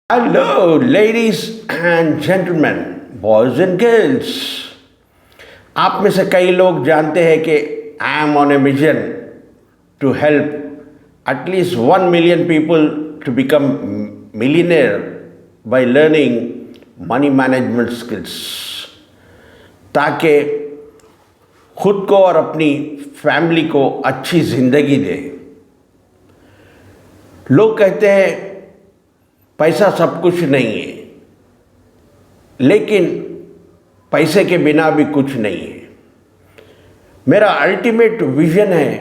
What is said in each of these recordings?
Hello, ladies and gentlemen, boys and girls. आप में से कई लोग जानते हैं कि I am on a mission to help at least 1 million people to become millionaire by learning money management skills, ताकि खुद को और अपनी फैमिली को अच्छी ज़िंदगी दे। लोग कहते हैं पैसा सब कुछ नहीं है, लेकिन पैसे के बिना भी कुछ नहीं है। मेरा अल्टीमेट विजन है,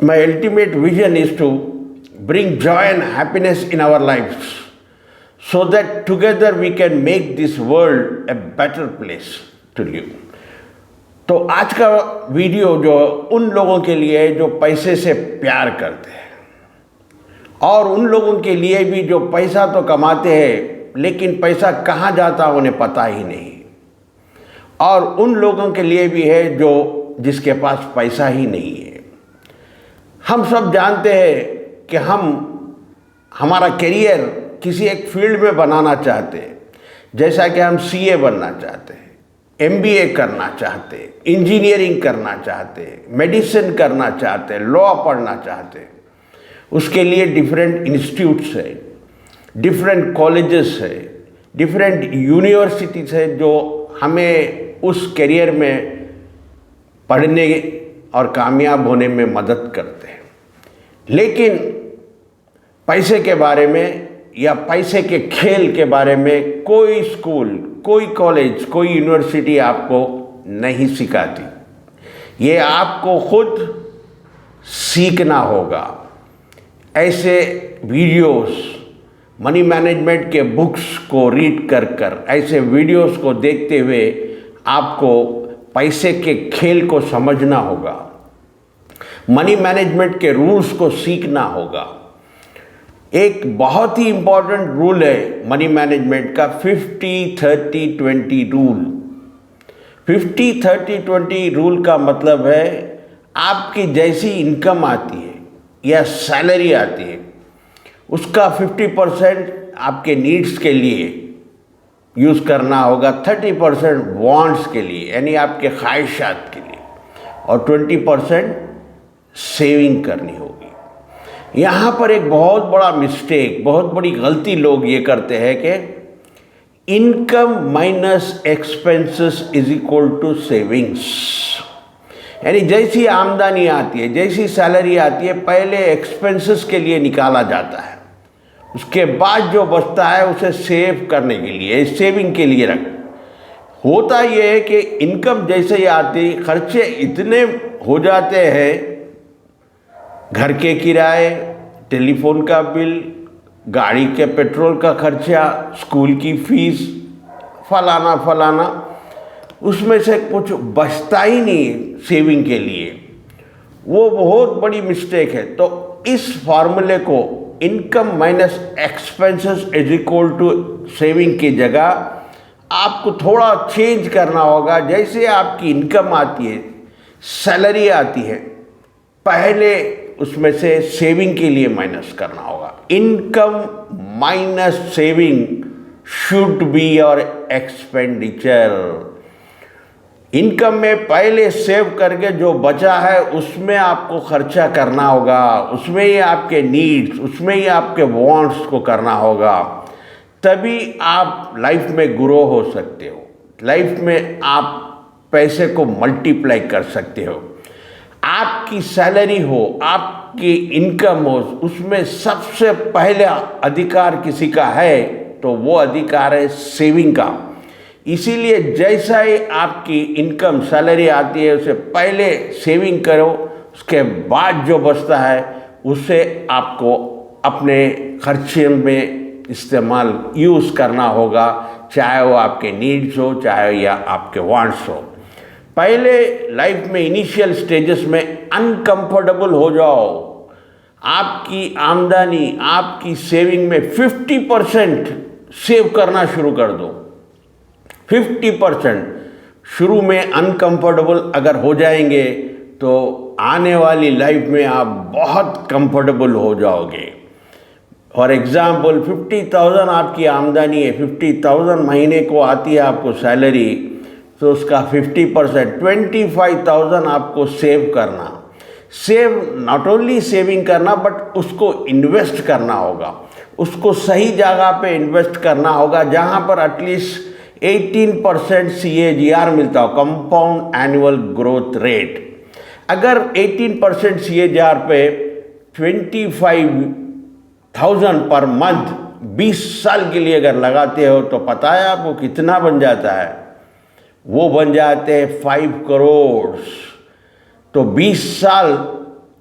my ultimate vision is to bring joy and happiness in our lives so that together we can make this world a better place to live. तो आज का वीडियो जो उन लोगों के लिए है जो पैसे से प्यार करते हैं, और उन लोगों के लिए भी जो पैसा तो कमाते हैं लेकिन पैसा कहाँ जाता उन्हें पता ही नहीं, और उन लोगों के लिए भी है जो जिसके पास पैसा ही नहीं है। हम सब जानते हैं कि हम हमारा करियर किसी एक फील्ड में बनाना चाहते हैं, जैसा कि हम सीए बनना चाहते हैं, एमबीए करना चाहते हैं, इंजीनियरिंग करना चाहते हैं, मेडिसिन करना चाहते हैं, लॉ पढ़ना चाहते हैं। उसके लिए डिफरेंट इंस्टीट्यूट्स है, डिफरेंट कॉलेजेस है, डिफरेंट यूनिवर्सिटीज़ है जो हमें उस करियर में पढ़ने और कामयाब होने में मदद करते हैं। लेकिन पैसे के बारे में या पैसे के खेल के बारे में कोई स्कूल, कोई कॉलेज, कोई यूनिवर्सिटी आपको नहीं सिखाती। ये आपको खुद सीखना होगा। ऐसे वीडियोस, मनी मैनेजमेंट के बुक्स को रीड कर ऐसे वीडियोस को देखते हुए आपको पैसे के खेल को समझना होगा, मनी मैनेजमेंट के रूल्स को सीखना होगा। एक बहुत ही इम्पॉर्टेंट रूल है मनी मैनेजमेंट का 50-30-20 रूल। 50-30-20 रूल का मतलब है आपकी जैसी इनकम आती है या सैलरी आती है, उसका 50% आपके नीड्स के लिए यूज़ करना होगा, 30% वांट्स के लिए यानी आपके ख्वाहिशात के लिए, और 20% सेविंग करनी होगी। यहाँ पर एक बहुत बड़ा मिस्टेक, बहुत बड़ी गलती लोग ये करते हैं कि income minus expenses is equal to savings. यानी जैसी आमदनी आती है, जैसी सैलरी आती है, पहले एक्सपेंसेस के लिए निकाला जाता है, उसके बाद जो बचता है उसे सेव करने के लिए, सेविंग के लिए रख। होता ये है कि इनकम जैसे ही आती, खर्चे इतने हो जाते हैं, घर के किराए, टेलीफोन का बिल, गाड़ी के पेट्रोल का खर्चा, स्कूल की फीस, फलाना, उसमें से कुछ बचता ही नहीं सेविंग के लिए। वो बहुत बड़ी मिस्टेक है। तो इस फॉर्मूले को income minus expenses is equal to saving की जगह आपको थोड़ा चेंज करना होगा। जैसे आपकी इनकम आती है, सैलरी आती है, पहले उसमें से सेविंग के लिए माइनस करना होगा। Income minus saving should be your expenditure. Income में पहले सेव करके जो बचा है उसमें आपको खर्चा करना होगा, उसमें ही आपके नीड्स, उसमें ही आपके वांट्स को करना होगा। तभी आप लाइफ में ग्रो हो सकते हो, लाइफ में आप पैसे को मल्टीप्लाई कर सकते हो। आपकी सैलरी हो, आपकी इनकम हो, उसमें सबसे पहला अधिकार किसी का है तो वो अधिकार है सेविंग का। इसीलिए जैसा ही आपकी इनकम, सैलरी आती है, उसे पहले सेविंग करो, उसके बाद जो बचता है उसे आपको अपने खर्चे में इस्तेमाल यूज़ करना होगा, चाहे वो आपके नीड्स हो, चाहे या आपके वांट्स हो। पहले लाइफ में इनिशियल स्टेजेस में अनकंफर्टेबल हो जाओ। आपकी आमदनी, आपकी सेविंग में 50% सेव करना शुरू कर दो। 50% शुरू में अनकंफर्टेबल अगर हो जाएंगे तो आने वाली लाइफ में आप बहुत कंफर्टेबल हो जाओगे। फॉर एग्ज़ाम्पल 50,000 आपकी आमदनी है, 50,000 महीने को आती है आपको सैलरी, तो उसका 50% 25,000 आपको सेव करना। सेव नॉट ओनली सेविंग करना बट उसको इन्वेस्ट करना होगा, उसको सही जगह पे इन्वेस्ट करना होगा जहाँ पर एटलीस्ट 18% CAGR मिलता हो, कंपाउंड एनुअल ग्रोथ रेट। अगर 18% CAGR पे 25,000 पर मंथ 20 साल के लिए अगर लगाते हो तो पता है आपको कितना बन जाता है? वो बन जाते हैं 5 करोड़। तो 20 साल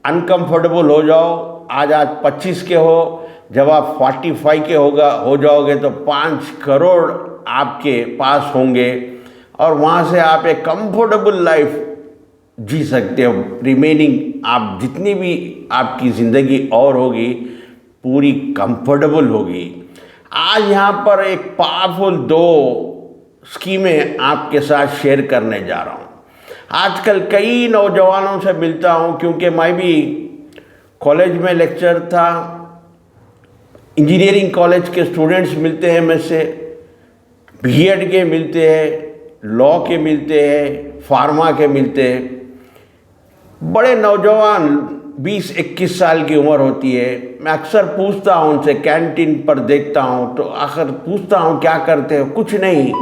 अनकंफर्टेबल हो जाओ, आज 25 के हो, जब आप 45 के हो जाओगे तो 5 करोड़ आपके पास होंगे और वहाँ से आप एक कंफर्टेबल लाइफ जी सकते हो। रिमेनिंग आप जितनी भी आपकी ज़िंदगी और होगी पूरी कंफर्टेबल होगी। आज यहाँ पर एक पावरफुल 2 स्कीमें आपके साथ शेयर करने जा रहा हूँ। आजकल कई नौजवानों से मिलता हूँ, क्योंकि मैं भी कॉलेज में लेक्चर था, इंजीनियरिंग कॉलेज के स्टूडेंट्स मिलते हैं मुझसे, बीएड के मिलते हैं, लॉ के मिलते हैं, फार्मा के मिलते हैं। बड़े नौजवान 20-21 साल की उम्र होती है। मैं अक्सर पूछता हूँ उनसे, कैंटीन पर देखता हूँ तो आखिर पूछता हूँ क्या करते हो? कुछ नहीं।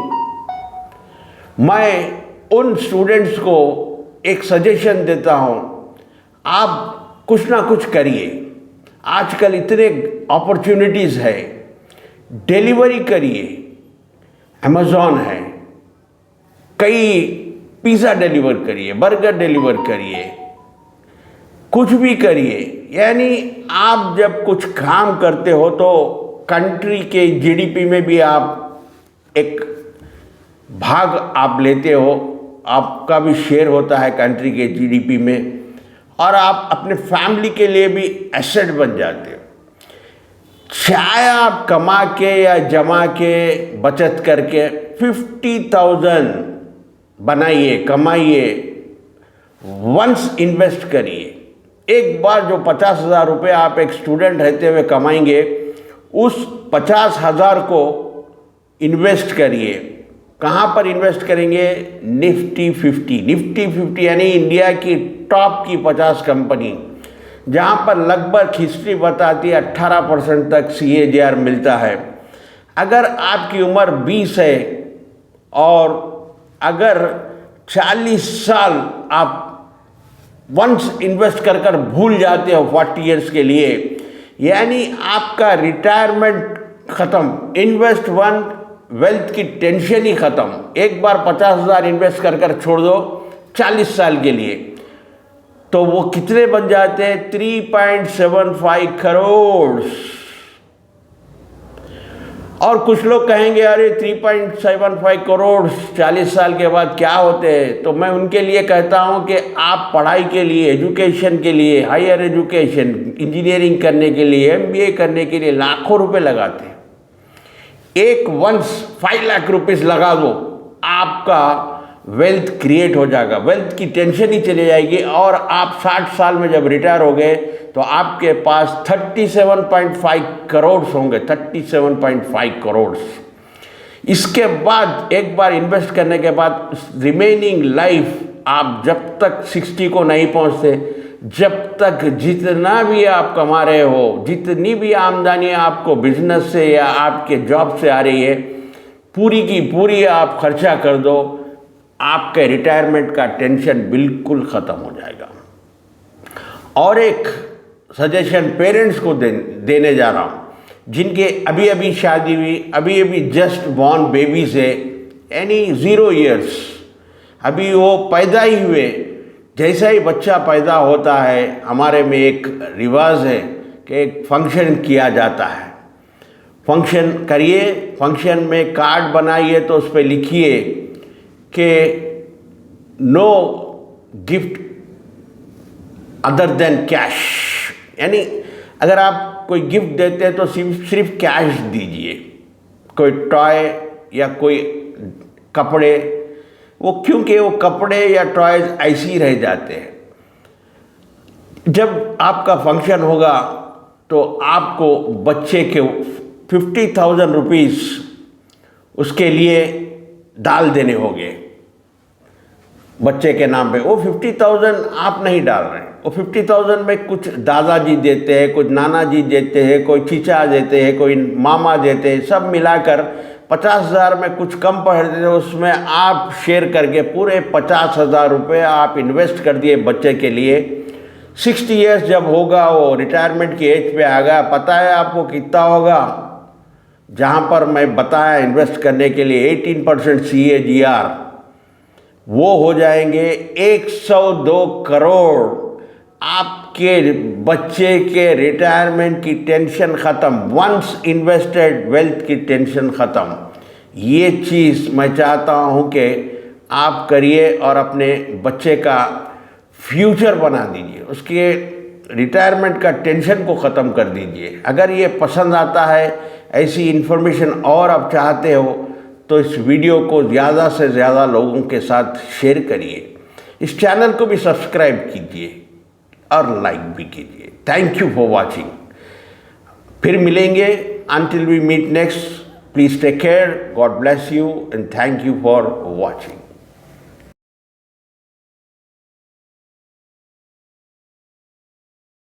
मैं उन स्टूडेंट्स को एक सजेशन देता हूँ, आप कुछ ना कुछ करिए। आजकल इतने अपॉर्चुनिटीज़ है, डिलीवरी करिए। अमेज़ॉन है, कई पिज़्ज़ा डिलीवर करिए, बर्गर डिलीवर करिए, कुछ भी करिए। यानी आप जब कुछ काम करते हो तो कंट्री के जीडीपी में भी आप एक भाग आप लेते हो, आपका भी शेयर होता है कंट्री के जीडीपी में, और आप अपने फैमिली के लिए भी एसेट बन जाते हो। चाहे आप कमा के या जमा के बचत करके 50,000 बनाइए, कमाइए, वंस इन्वेस्ट करिए। एक बार जो 50,000 रुपये आप एक स्टूडेंट रहते हुए कमाएंगे, उस 50,000 को इन्वेस्ट करिए। कहाँ पर इन्वेस्ट करेंगे? निफ्टी 50 यानी इंडिया की टॉप की 50 कंपनी, जहाँ पर लगभग हिस्ट्री बताती है 18% तक CAGR मिलता है। अगर आपकी उम्र 20 है और अगर 40 साल आप वंस इन्वेस्ट कर कर भूल जाते हो 40 ईयर्स के लिए, यानी आपका रिटायरमेंट ख़त्म। इन्वेस्ट वन, वेल्थ की टेंशन ही ख़त्म। एक बार 50,000 इन्वेस्ट कर कर छोड़ दो 40 साल के लिए, तो वो कितने बन जाते हैं? 3.75 करोड़। और कुछ लोग कहेंगे अरे 3.75 करोड़ 40 साल के बाद क्या होते हैं? तो मैं उनके लिए कहता हूँ कि आप पढ़ाई के लिए, एजुकेशन के लिए, हायर एजुकेशन, इंजीनियरिंग करने के लिए, MBA करने के लिए लाखों रुपए लगाते हैं। एक वंस 5 लाख रुपीस लगा दो, आपका वेल्थ क्रिएट हो जाएगा, वेल्थ की टेंशन ही चली जाएगी। और आप 60 साल में जब रिटायर हो गए तो आपके पास 37.5 करोड़ होंगे, 37.5 करोड़। इसके बाद एक बार इन्वेस्ट करने के बाद रिमेनिंग लाइफ आप जब तक 60 को नहीं पहुंचते, जब तक जितना भी आप कमा रहे हो, जितनी भी आमदनी आपको बिजनेस से या आपके जॉब से आ रही है, पूरी की पूरी आप खर्चा कर दो, आपके रिटायरमेंट का टेंशन बिल्कुल ख़त्म हो जाएगा। और एक सजेशन पेरेंट्स को देने जा रहा हूँ, जिनके अभी अभी शादी हुई, अभी अभी जस्ट बॉर्न बेबीज है, यानी 0 ईयर्स, अभी वो पैदा ही हुए। जैसा ही बच्चा पैदा होता है, हमारे में एक रिवाज है कि एक फंक्शन किया जाता है। फंक्शन करिए, फंक्शन में कार्ड बनाइए तो उस पर लिखिए कि no gift other than cash, यानी अगर आप कोई गिफ्ट देते हैं तो सिर्फ कैश दीजिए। कोई टॉय या कोई कपड़े, वो क्योंकि वो कपड़े या टॉयज ऐसे ही रह जाते हैं। जब आपका फंक्शन होगा तो आपको बच्चे के 50,000 रुपीज़ उसके लिए डाल देने होंगे बच्चे के नाम पे। वो 50,000 आप नहीं डाल रहे हैं, वो 50,000 में कुछ दादाजी देते हैं, कुछ नाना जी देते हैं, कोई चीचा देते हैं, कोई मामा देते हैं, सब मिलाकर 50,000 में कुछ कम पड़ देते हैं। उसमें आप शेयर करके पूरे 50,000 रुपये आप इन्वेस्ट कर दिए बच्चे के लिए। 60 ईयर्स जब होगा, वो रिटायरमेंट की एज पे आ गया, पता है आपको कितना होगा? जहाँ पर मैं बताया इन्वेस्ट करने के लिए 18% CAGR, वो हो जाएंगे 102 करोड़। आपके बच्चे के रिटायरमेंट की टेंशन ख़त्म, वंस इन्वेस्टेड वेल्थ की टेंशन ख़त्म। ये चीज़ मैं चाहता हूँ कि आप करिए और अपने बच्चे का फ्यूचर बना दीजिए, उसके रिटायरमेंट का टेंशन को ख़त्म कर दीजिए। अगर ये पसंद आता है, ऐसी इन्फॉर्मेशन और आप चाहते हो, तो इस वीडियो को ज़्यादा से ज़्यादा लोगों के साथ शेयर करिए। इस चैनल को भी सब्सक्राइब कीजिए और लाइक भी कीजिए। Thank you for watching. फिर मिलेंगे, until we meet next, please take care, God bless you and thank you for watching.